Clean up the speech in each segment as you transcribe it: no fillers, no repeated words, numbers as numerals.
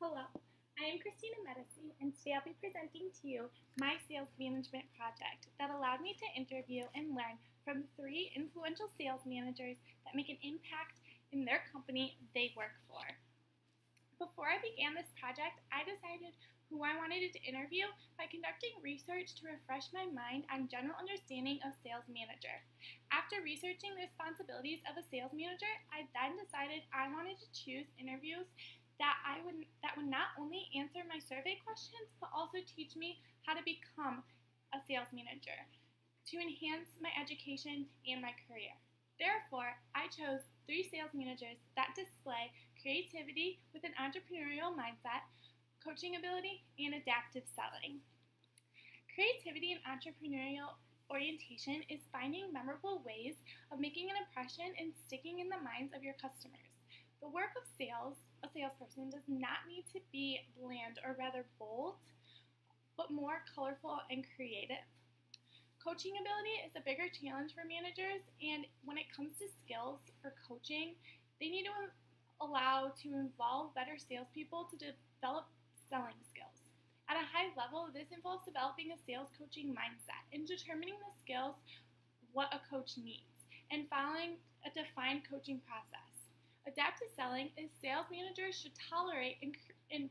Hello, I am Christina Medici, and today I'll be presenting to you my sales management project that allowed me to interview and learn from 3 influential sales managers that make an impact in their company they work for. Before I began this project, I decided who I wanted to interview by conducting research to refresh my mind on general understanding of sales manager. After researching the responsibilities of a sales manager, I then decided I wanted to choose interviews that would not only answer my survey questions but also teach me how to become a sales manager to enhance my education and my career. Therefore, I chose 3 sales managers that display creativity with an entrepreneurial mindset, coaching ability, and adaptive selling. Creativity and entrepreneurial orientation is finding memorable ways of making an impression and sticking in the minds of your customers. The work of a salesperson does not need to be bland or rather bold, but more colorful and creative. Coaching ability is a bigger challenge for managers, and when it comes to skills for coaching, they need to allow to involve better salespeople to develop selling skills. At a high level, this involves developing a sales coaching mindset and determining the skills what a coach needs and following a defined coaching process. Adaptive selling is sales managers should tolerate and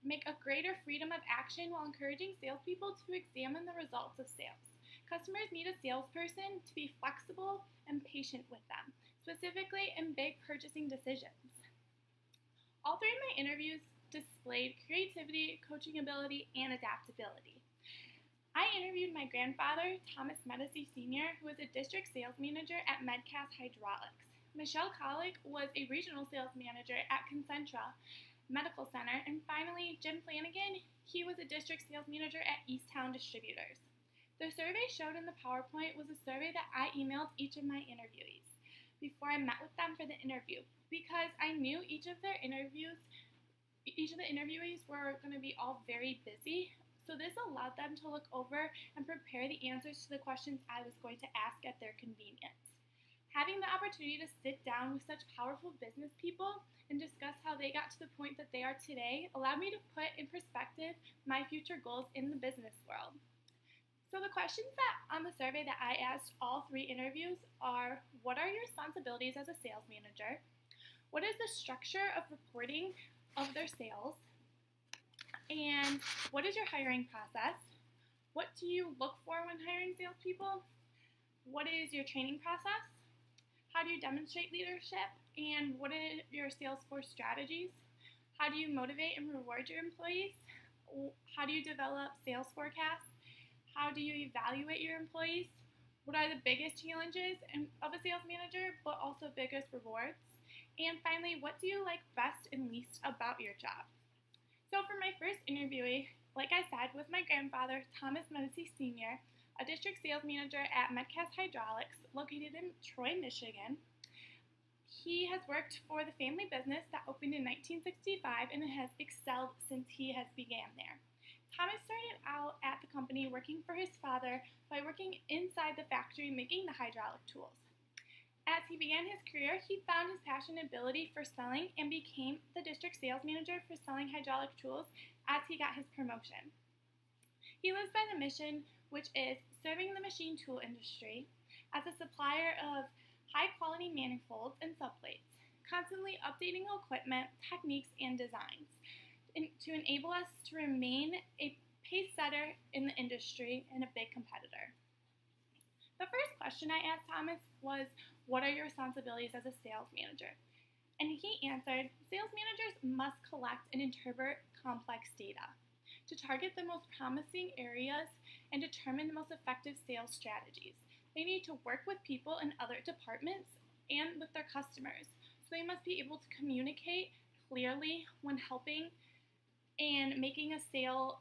make a greater freedom of action while encouraging salespeople to examine the results of sales. Customers need a salesperson to be flexible and patient with them, specifically in big purchasing decisions. All 3 of my interviews displayed creativity, coaching ability, and adaptability. I interviewed my grandfather, Thomas Medici Sr., who was a district sales manager at Medcast Hydraulics. Michelle Collick was a regional sales manager at Concentra Medical Center, and finally, Jim Flanagan, he was a district sales manager at Easttown Distributors. The survey showed in the PowerPoint was a survey that I emailed each of my interviewees before I met with them for the interview because I knew each of the interviewees were going to be all very busy, so this allowed them to look over and prepare the answers to the questions I was going to ask at their convenience. Having the opportunity to sit down with such powerful business people and discuss how they got to the point that they are today allowed me to put in perspective my future goals in the business world. So the questions that on the survey that I asked all 3 interviews are: what are your responsibilities as a sales manager? What is the structure of reporting of their sales? And what is your hiring process? What do you look for when hiring salespeople? What is your training process? How do you demonstrate leadership? And what are your sales force strategies? How do you motivate and reward your employees? How do you develop sales forecasts? How do you evaluate your employees? What are the biggest challenges of a sales manager, but also biggest rewards? And finally, what do you like best and least about your job? So for my first interviewee, like I said, with my grandfather, Thomas Medici Sr., a district sales manager at Medcast Hydraulics, located in Troy, Michigan. He has worked for the family business that opened in 1965 and has excelled since he has began there. Thomas started out at the company working for his father by working inside the factory making the hydraulic tools. As he began his career, he found his passion and ability for selling and became the district sales manager for selling hydraulic tools as he got his promotion. He lives by the mission, which is serving the machine tool industry as a supplier of high-quality manifolds and subplates, constantly updating equipment, techniques, and designs to enable us to remain a pace setter in the industry and a big competitor. The first question I asked Thomas was, what are your responsibilities as a sales manager? And he answered, sales managers must collect and interpret complex data to target the most promising areas and determine the most effective sales strategies. They need to work with people in other departments and with their customers. So they must be able to communicate clearly when helping and making a sales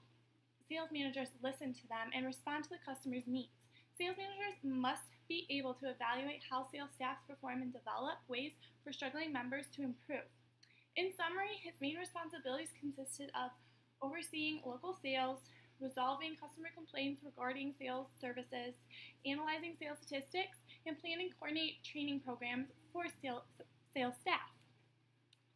managers listen to them and respond to the customer's needs. Sales managers must be able to evaluate how sales staffs perform and develop ways for struggling members to improve. In summary, his main responsibilities consisted of overseeing local sales, resolving customer complaints regarding sales services, analyzing sales statistics, and plan and coordinate training programs for sales staff.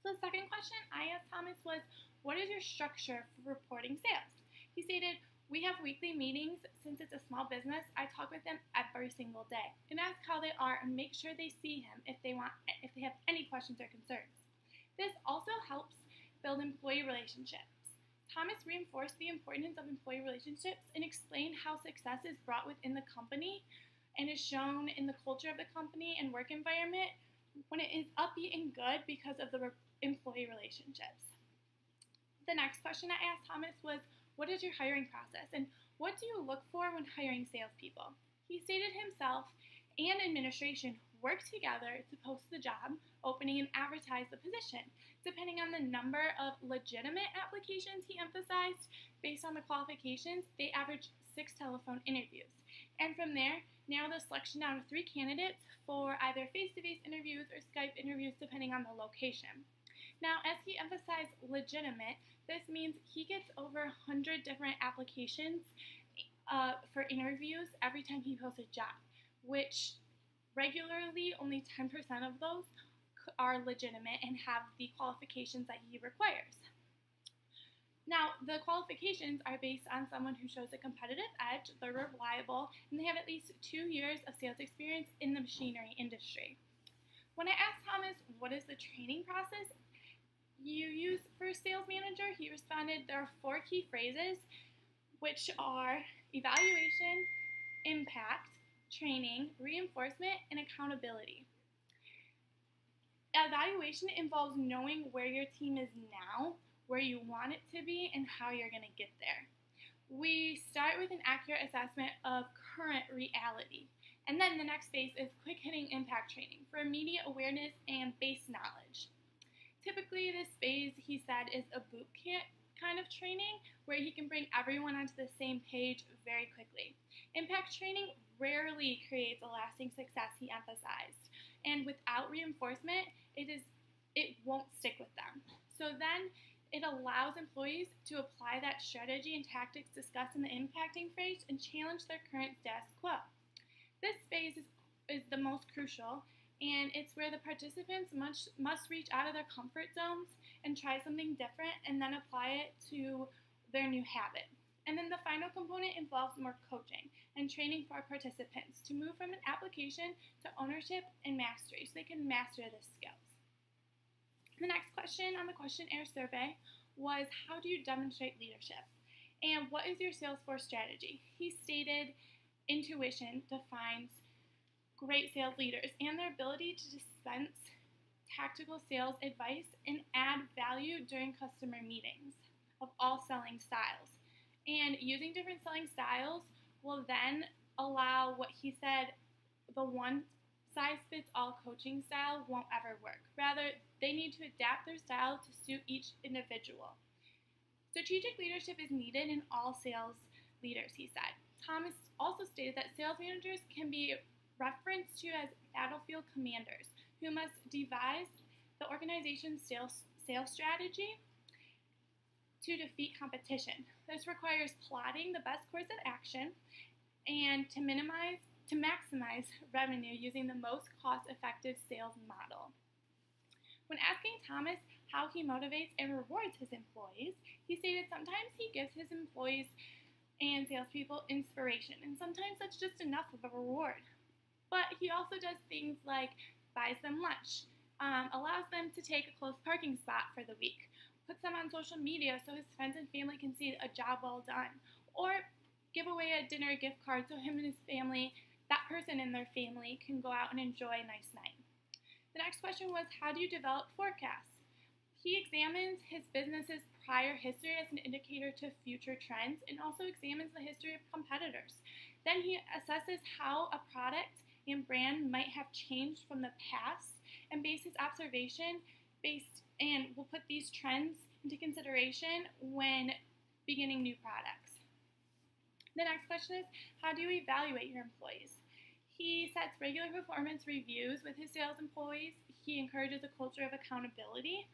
So the second question I asked Thomas was, "What is your structure for reporting sales?" He stated, "We have weekly meetings. Since it's a small business, I talk with them every single day and ask how they are and make sure they see him if they have any questions or concerns. This also helps build employee relationships." Thomas reinforced the importance of employee relationships and explained how success is brought within the company and is shown in the culture of the company and work environment when it is upbeat and good because of the employee relationships. The next question I asked Thomas was, "What is your hiring process and what do you look for when hiring salespeople?" He stated himself and administration work together to post the job opening and advertise the position. Depending on the number of legitimate applications, he emphasized, based on the qualifications, they average 6 telephone interviews. And from there, narrow the selection down to 3 candidates for either face-to-face interviews or Skype interviews depending on the location. Now, as he emphasized legitimate, this means he gets over 100 different applications for interviews every time he posts a job, which regularly only 10% of those are legitimate and have the qualifications that he requires. Now, the qualifications are based on someone who shows a competitive edge, they're reliable, and they have at least 2 years of sales experience in the machinery industry. When I asked Thomas, "What is the training process you use for a sales manager?" he responded, "There are 4 key phrases, which are evaluation, impact, training, reinforcement, and accountability." Evaluation involves knowing where your team is now, where you want it to be, and how you're going to get there. We start with an accurate assessment of current reality. And then the next phase is quick-hitting impact training for immediate awareness and base knowledge. Typically, this phase, he said, is a boot camp kind of training where he can bring everyone onto the same page very quickly. Impact training rarely creates a lasting success, he emphasized. And without reinforcement, it won't stick with them. So then it allows employees to apply that strategy and tactics discussed in the impacting phase and challenge their current status quo. This phase is the most crucial, and it's where the participants must reach out of their comfort zones and try something different and then apply it to their new habit. And then the final component involves more coaching and training for participants to move from an application to ownership and mastery so they can master the skills. The next question on the questionnaire survey was, "How do you demonstrate leadership? And what is your Salesforce strategy?" He stated, "Intuition defines great sales leaders and their ability to dispense tactical sales advice and add value during customer meetings of all selling styles. And using different selling styles will then allow," what he said, "the one-size-fits-all coaching style won't ever work. Rather, they need to adapt their style to suit each individual. Strategic leadership is needed in all sales leaders," he said. Thomas also stated that sales managers can be referenced to as battlefield commanders who must devise the organization's sales strategy to defeat competition. This requires plotting the best course of action and to maximize revenue using the most cost-effective sales model. When asking Thomas how he motivates and rewards his employees, he stated sometimes he gives his employees and salespeople inspiration, and sometimes that's just enough of a reward. But he also does things like buys them lunch, allows them to take a close parking spot for the week, puts them on social media so his friends and family can see a job well done, or give away a dinner gift card so him and his family, that person and their family, can go out and enjoy a nice night. The next question was, "How do you develop forecasts?" He examines his business's prior history as an indicator to future trends and also examines the history of competitors. Then he assesses how a product and brand might have changed from the past and base his observation and will put these trends into consideration when beginning new products. The next question is, "How do you evaluate your employees?" He sets regular performance reviews with his sales employees. He encourages a culture of accountability.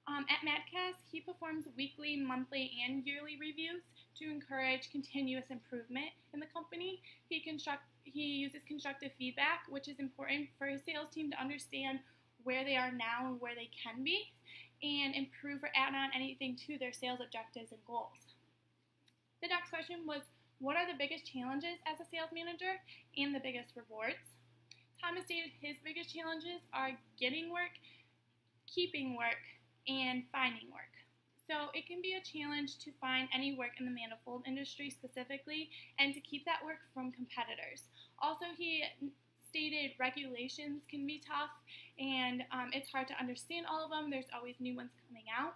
At Madcast, he performs weekly, monthly, and yearly reviews to encourage continuous improvement in the company. He uses constructive feedback, which is important for his sales team to understand where they are now and where they can be. and improve or add on anything to their sales objectives and goals. The next question was, what are the biggest challenges as a sales manager and the biggest rewards? Thomas stated his biggest challenges are getting work, keeping work, and finding work. So it can be a challenge to find any work in the manifold industry specifically and to keep that work from competitors. Also, he stated regulations can be tough and it's hard to understand all of them. There's always new ones coming out.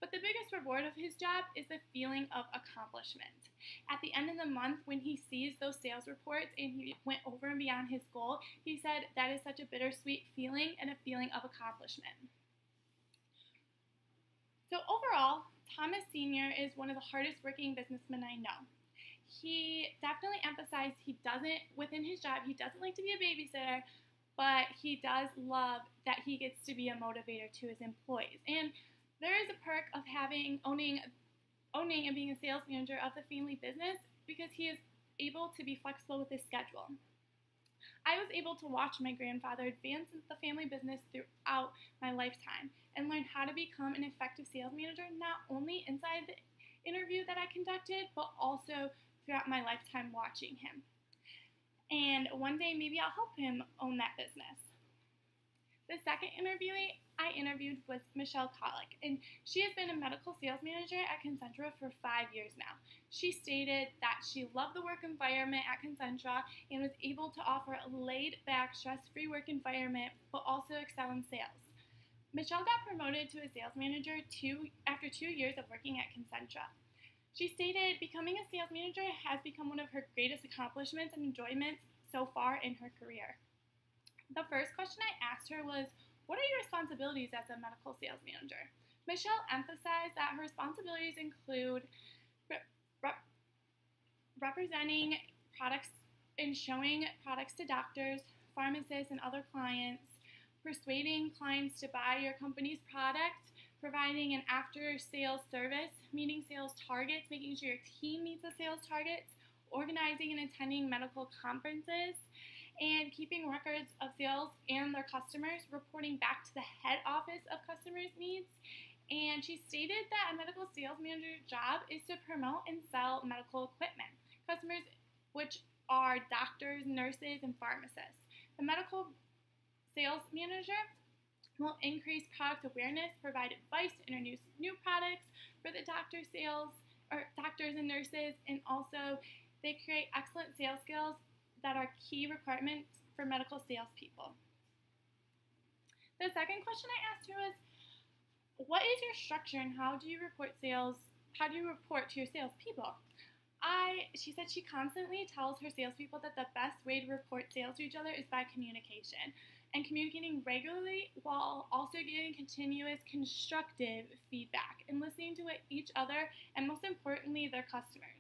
But the biggest reward of his job is the feeling of accomplishment. At the end of the month, when he sees those sales reports and he went over and beyond his goal, he said that is such a bittersweet feeling and a feeling of accomplishment. So overall, Thomas Sr. is one of the hardest working businessmen I know. He definitely emphasized within his job, he doesn't like to be a babysitter, but he does love that he gets to be a motivator to his employees. And there is a perk of owning and being a sales manager of the family business because he is able to be flexible with his schedule. I was able to watch my grandfather advance the family business throughout my lifetime and learn how to become an effective sales manager, not only inside the interview that I conducted, but also throughout my lifetime watching him. And one day, maybe I'll help him own that business. The second interviewee I interviewed was Michelle Kollick, and she has been a medical sales manager at Concentra for 5 years now. She stated that she loved the work environment at Concentra and was able to offer a laid-back, stress-free work environment, but also excel in sales. Michelle got promoted to a sales manager after 2 years of working at Concentra. She stated becoming a sales manager has become one of her greatest accomplishments and enjoyments so far in her career. The first question I asked her was, what are your responsibilities as a medical sales manager? Michelle emphasized that her responsibilities include representing products and showing products to doctors, pharmacists, and other clients, persuading clients to buy your company's product, providing an after-sales service, meeting sales targets, making sure your team meets the sales targets, organizing and attending medical conferences, and keeping records of sales and their customers, reporting back to the head office of customers' needs. And she stated that a medical sales manager's job is to promote and sell medical equipment, customers which are doctors, nurses, and pharmacists. The medical sales manager will increase product awareness, provide advice, introduce new products for the doctors and nurses, and also they create excellent sales skills that are key requirements for medical salespeople. The second question I asked her was, what is your structure and how do you report to your salespeople? She said she constantly tells her salespeople that the best way to report sales to each other is by communication and communicating regularly while also giving continuous constructive feedback and listening to each other and most importantly, their customers.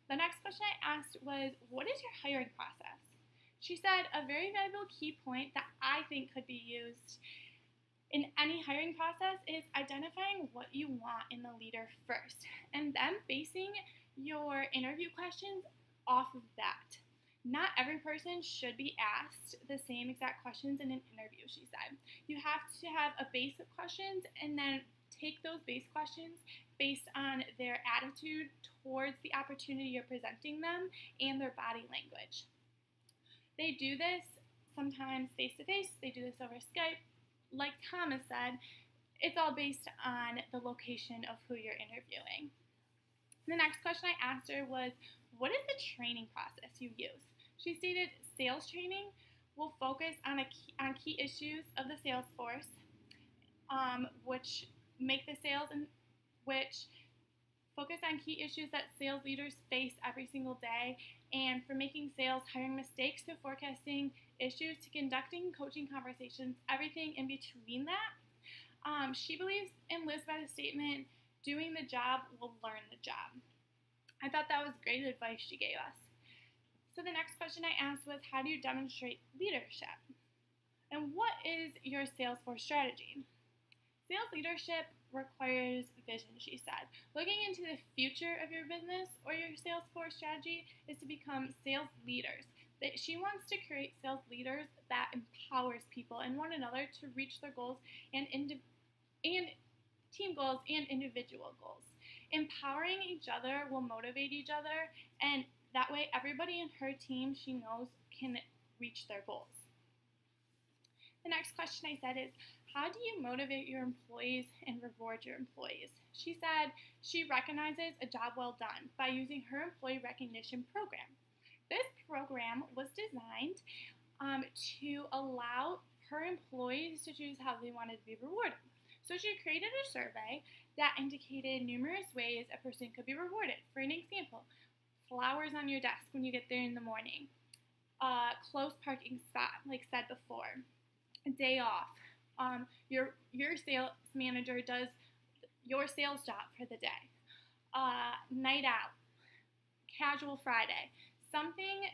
The next question I asked was, what is your hiring process? She said a very valuable key point that I think could be used in any hiring process is identifying what you want in the leader first and then basing your interview questions off of that. Not every person should be asked the same exact questions in an interview, she said. You have to have a base of questions and then take those base questions based on their attitude towards the opportunity you're presenting them and their body language. They do this sometimes face-to-face, they do this over Skype. Like Thomas said, it's all based on the location of who you're interviewing. The next question I asked her was, what is the training process you use? She stated sales training will focus on key issues of the sales force, which make the sales and which focus on key issues that sales leaders face every single day, and from making sales hiring mistakes to forecasting issues to conducting coaching conversations, everything in between that. She believes and lives by the statement, doing the job will learn the job. I thought that was great advice she gave us. So the next question I asked was, how do you demonstrate leadership? And what is your sales force strategy? Sales leadership requires vision, she said. Looking into the future of your business or your sales force strategy is to become sales leaders. She wants to create sales leaders that empowers people and one another to reach their goals and and team goals and individual goals. Empowering each other will motivate each other, and that way everybody in her team she knows can reach their goals. The next question I said is, how do you motivate your employees and reward your employees? She said she recognizes a job well done by using her employee recognition program. This program was designed to allow her employees to choose how they wanted to be rewarded. So she created a survey that indicated numerous ways a person could be rewarded. For an example, flowers on your desk when you get there in the morning, close parking spot, like said before, a day off, your sales manager does your sales job for the day, night out, casual Friday, something.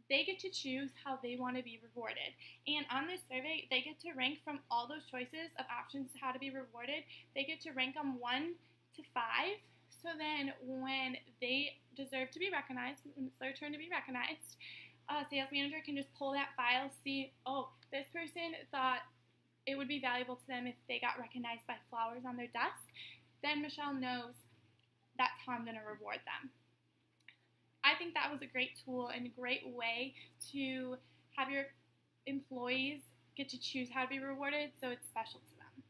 They get to choose how they want to be rewarded. And on this survey, they get to rank from all those choices of options to how to be rewarded. They get to rank them 1 to 5. So then when they deserve to be recognized, when it's their turn to be recognized, a sales manager can just pull that file, see, oh, this person thought it would be valuable to them if they got recognized by flowers on their desk. Then Michelle knows that's how I'm going to reward them. I think that was a great tool and a great way to have your employees get to choose how to be rewarded, so it's special to them.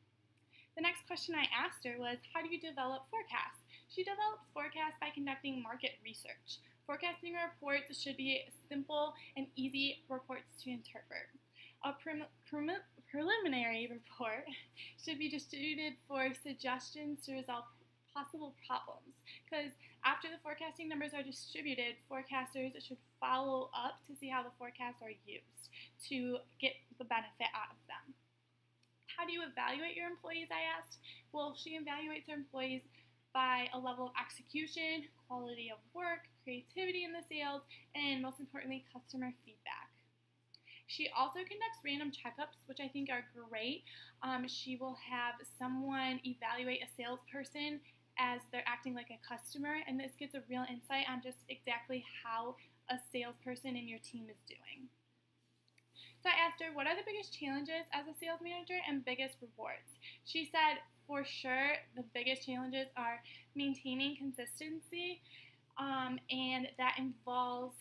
The next question I asked her was, how do you develop forecasts? She develops forecasts by conducting market research. Forecasting reports should be simple and easy reports to interpret. A preliminary report should be distributed for suggestions to resolve possible problems, because after the forecasting numbers are distributed, forecasters should follow up to see how the forecasts are used to get the benefit out of them. How do you evaluate your employees, I asked? Well, she evaluates her employees by a level of execution, quality of work, creativity in the sales, and most importantly, customer feedback. She also conducts random checkups, which I think are great. She will have someone evaluate a salesperson as they're acting like a customer, and this gives a real insight on just exactly how a salesperson in your team is doing. So I asked her, what are the biggest challenges as a sales manager and biggest rewards? She said, for sure, the biggest challenges are maintaining consistency, and that involves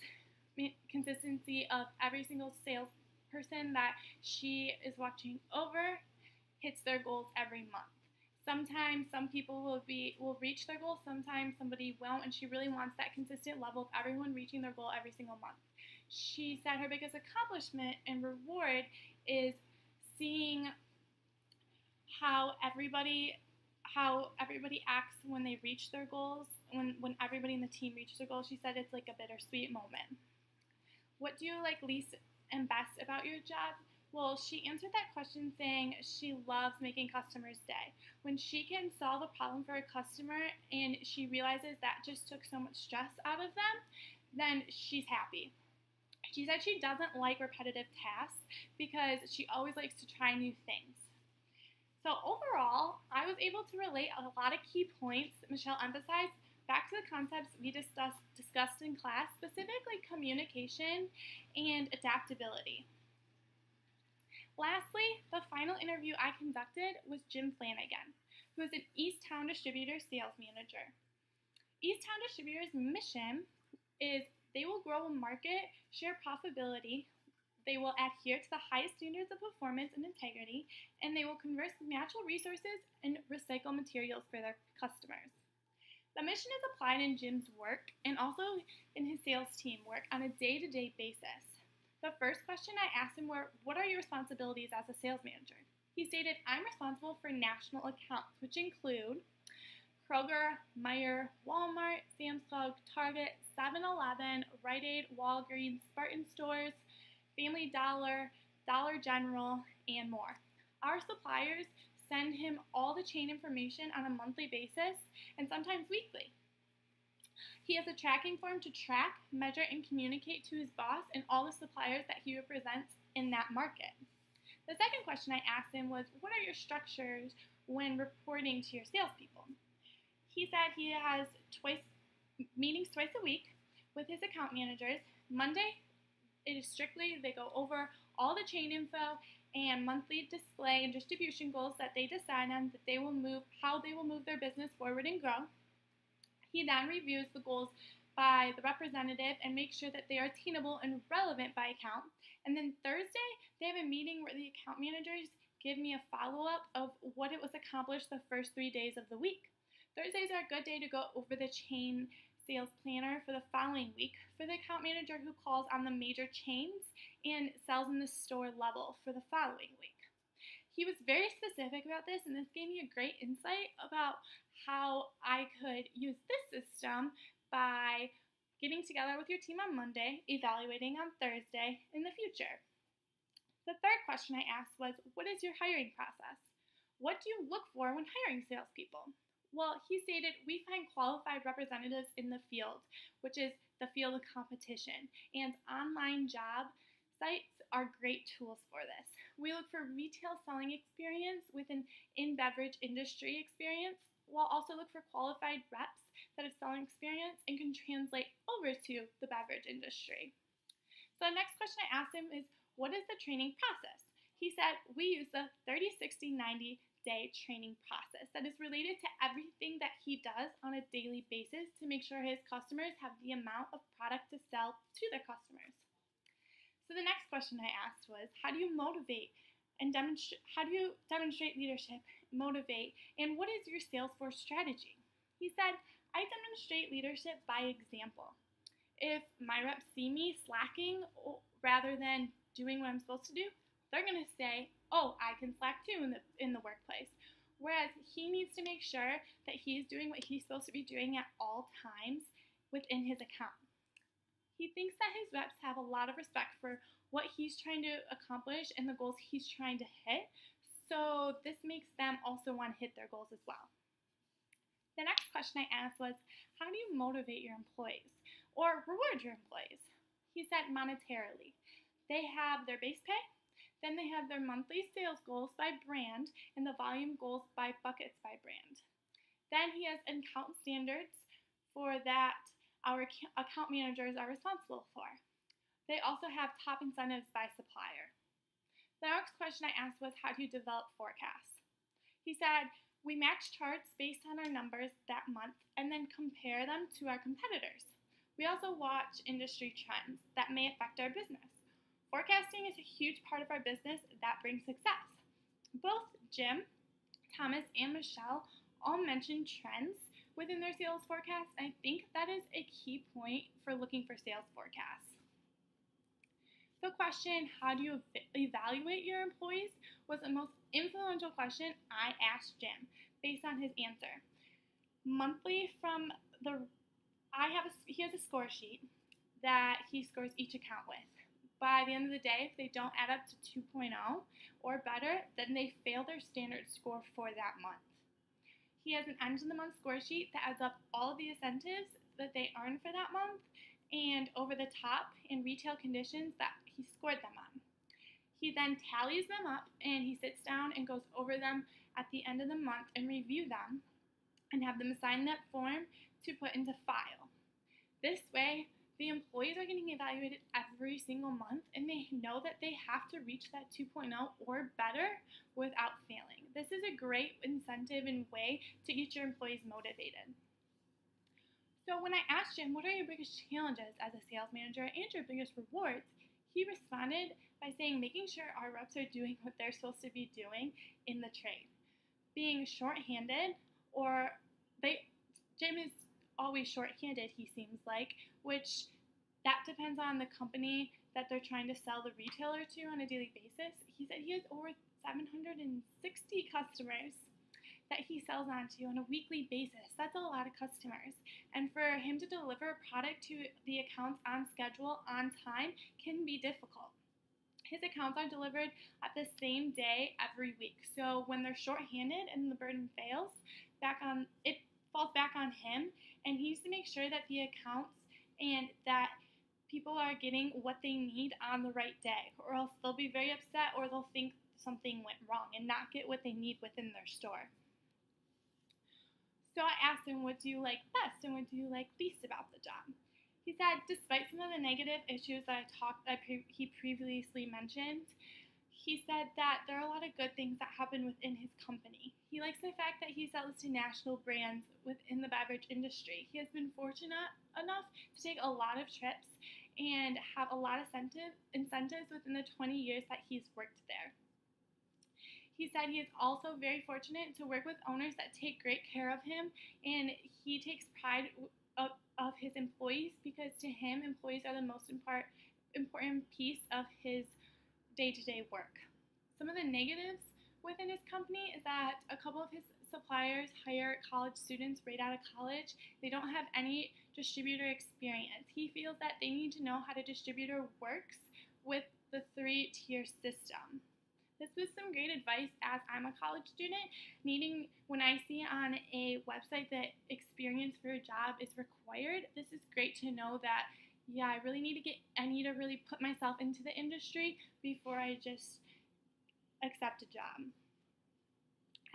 consistency of every single salesperson that she is watching over hits their goals every month. Sometimes some people will reach their goal, sometimes somebody won't, and she really wants that consistent level of everyone reaching their goal every single month. She said her biggest accomplishment and reward is seeing how everybody acts when they reach their goals, when everybody in the team reaches their goals. She said it's like a bittersweet moment. What do you like least and best about your job? Well, she answered that question saying she loves making customers' day. When she can solve a problem for a customer and she realizes that just took so much stress out of them, then she's happy. She said she doesn't like repetitive tasks because she always likes to try new things. So overall, I was able to relate a lot of key points that Michelle emphasized back to the concepts we discussed in class, specifically communication and adaptability. Lastly, the final interview I conducted was Jim Flanagan, who is an Easttown Distributor sales manager. Easttown Distributor's mission is they will grow a market, share profitability, they will adhere to the highest standards of performance and integrity, and they will conserve natural resources and recycle materials for their customers. The mission is applied in Jim's work and also in his sales team work on a day-to-day basis. The first question I asked him were, what are your responsibilities as a sales manager? He stated, I'm responsible for national accounts, which include Kroger, Meijer, Walmart, Sam's Club, Target, 7-Eleven, Rite Aid, Walgreens, Spartan Stores, Family Dollar, Dollar General, and more. Our suppliers send him all the chain information on a monthly basis and sometimes weekly. He has a tracking form to track, measure, and communicate to his boss and all the suppliers that he represents in that market. The second question I asked him was, what are your structures when reporting to your salespeople? He said he has meetings twice a week with his account managers. Monday, it is strictly, they go over all the chain info and monthly display and distribution goals that they decide on that they will move, how they will move their business forward and grow. He then reviews the goals by the representative and makes sure that they are attainable and relevant by account. And then Thursday, they have a meeting where the account managers give me a follow-up of what it was accomplished the first 3 days of the week. Thursdays are a good day to go over the chain sales planner for the following week for the account manager who calls on the major chains and sells in the store level for the following week. He was very specific about this, and this gave me a great insight about how I could use this system by getting together with your team on Monday, evaluating on Thursday in the future. The third question I asked was, what is your hiring process? What do you look for when hiring salespeople? Well, he stated, we find qualified representatives in the field, which is the field of competition, and online job sites are great tools for this. We look for retail selling experience with an in-beverage industry experience. We'll also look for qualified reps that have selling experience and can translate over to the beverage industry. So the next question I asked him is, what is the training process? He said, we use the 30, 60, 90-day training process that is related to everything that he does on a daily basis to make sure his customers have the amount of product to sell to their customers. So the next question I asked was, how do you motivate and demonstrate leadership, motivate, and what is your Salesforce strategy? He said, I demonstrate leadership by example. If my reps see me slacking rather than doing what I'm supposed to do, they're going to say, oh, I can slack too in the workplace. Whereas he needs to make sure that he's doing what he's supposed to be doing at all times within his account. He thinks that his reps have a lot of respect for what he's trying to accomplish and the goals he's trying to hit, so this makes them also want to hit their goals as well. The next question I asked was, how do you motivate your employees or reward your employees? He said monetarily. They have their base pay, then they have their monthly sales goals by brand and the volume goals by buckets by brand. Then he has account standards for that our account managers are responsible for. They also have top incentives by supplier. The next question I asked was, how do you develop forecasts? He said, we match charts based on our numbers that month and then compare them to our competitors. We also watch industry trends that may affect our business. Forecasting is a huge part of our business that brings success. Both Jim, Thomas, and Michelle all mentioned trends within their sales forecasts. I think that is a key point for looking for sales forecasts. The question, how do you evaluate your employees, was the most influential question I asked Jim based on his answer. Monthly he has a score sheet that he scores each account with. By the end of the day, if they don't add up to 2.0 or better, then they fail their standard score for that month. He has an end of the month score sheet that adds up all of the incentives that they earned for that month and over the top and retail conditions that he scored them on. He then tallies them up and he sits down and goes over them at the end of the month and review them and have them assign that form to put into file. This way, the employees are getting evaluated every single month and they know that they have to reach that 2.0 or better without failing. This is a great incentive and way to get your employees motivated. So when I asked him, what are your biggest challenges as a sales manager and your biggest rewards, he responded by saying making sure our reps are doing what they're supposed to be doing in the trade. Being short-handed, or Jim is always short-handed, he seems like, which that depends on the company that they're trying to sell the retailer to on a daily basis. He said he has over 760 customers that he sells onto on a weekly basis. That's a lot of customers. And for him to deliver a product to the accounts on schedule, on time, can be difficult. His accounts are delivered at the same day every week. So when they're short-handed and the burden fails, it falls back on him, and he needs to make sure that the accounts and that people are getting what they need on the right day, or else they'll be very upset or they'll think something went wrong and not get what they need within their store. So I asked him, what do you like best and what do you like least about the job? He said, despite some of the negative issues that he previously mentioned, He said that there are a lot of good things that happen within his company. He likes the fact that he sells to national brands within the beverage industry. He has been fortunate enough to take a lot of trips and have a lot of incentives within the 20 years that he's worked there. He said he is also very fortunate to work with owners that take great care of him, and he takes pride of his employees because to him, employees are the most important piece of his day-to-day work. Some of the negatives within his company is that a couple of his suppliers hire college students right out of college. They don't have any distributor experience. He feels that they need to know how the distributor works with the 3-tier system. This was some great advice as I'm a college student, needing when I see on a website that experience for a job is required. This is great to know that, yeah, I need to really put myself into the industry before I just accept a job.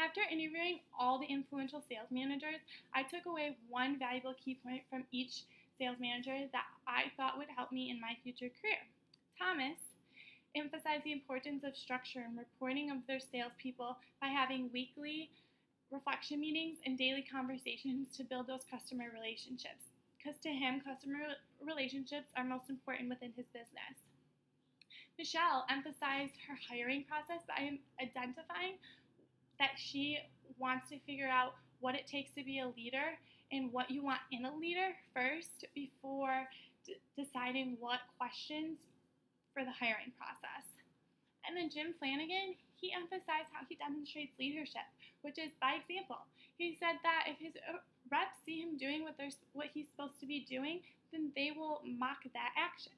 After interviewing all the influential sales managers, I took away one valuable key point from each sales manager that I thought would help me in my future career. Thomas emphasized the importance of structure and reporting of their salespeople by having weekly reflection meetings and daily conversations to build those customer relationships. Because to him, customer relationships are most important within his business. Michelle emphasized her hiring process by identifying that she wants to figure out what it takes to be a leader and what you want in a leader first before deciding what questions for the hiring process. And then Jim Flanagan, he emphasized how he demonstrates leadership, which is by example. He said that if his reps see him doing what he's supposed to be doing, then they will mock that action.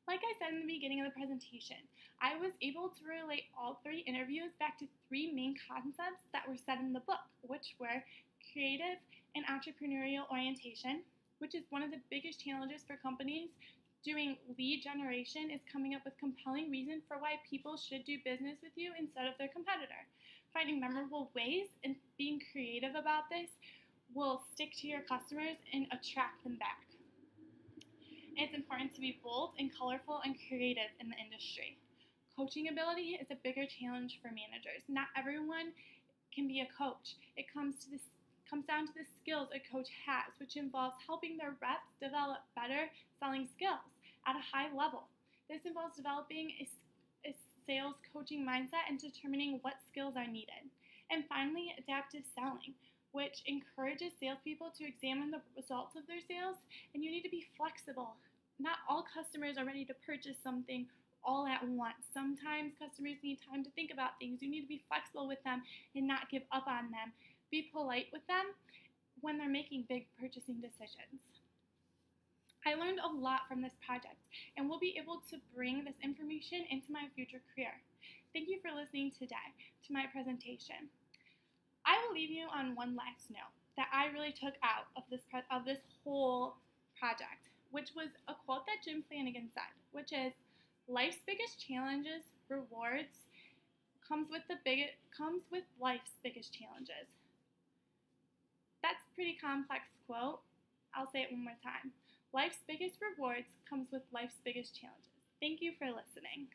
Like I said in the beginning of the presentation, I was able to relate all 3 interviews back to 3 main concepts that were said in the book, which were creative and entrepreneurial orientation, which is one of the biggest challenges for companies doing lead generation is coming up with compelling reason for why people should do business with you instead of their competitor. Finding memorable ways and being creative about this will stick to your customers and attract them back. It's important to be bold and colorful and creative in the industry. Coaching ability is a bigger challenge for managers. Not everyone can be a coach. It comes down to the skills a coach has, which involves helping their reps develop better selling skills at a high level. This involves developing a sales coaching mindset and determining what skills are needed. And finally, adaptive selling, which encourages salespeople to examine the results of their sales, and you need to be flexible. Not all customers are ready to purchase something all at once. Sometimes customers need time to think about things. You need to be flexible with them and not give up on them. Be polite with them when they're making big purchasing decisions. I learned a lot from this project and will be able to bring this information into my future career. Thank you for listening today to my presentation. I will leave you on one last note that I really took out of this whole project, which was a quote that Jim Flanagan said, which is, "Life's biggest challenges, rewards, comes with life's biggest challenges." That's a pretty complex quote. I'll say it one more time. Life's biggest rewards comes with life's biggest challenges. Thank you for listening.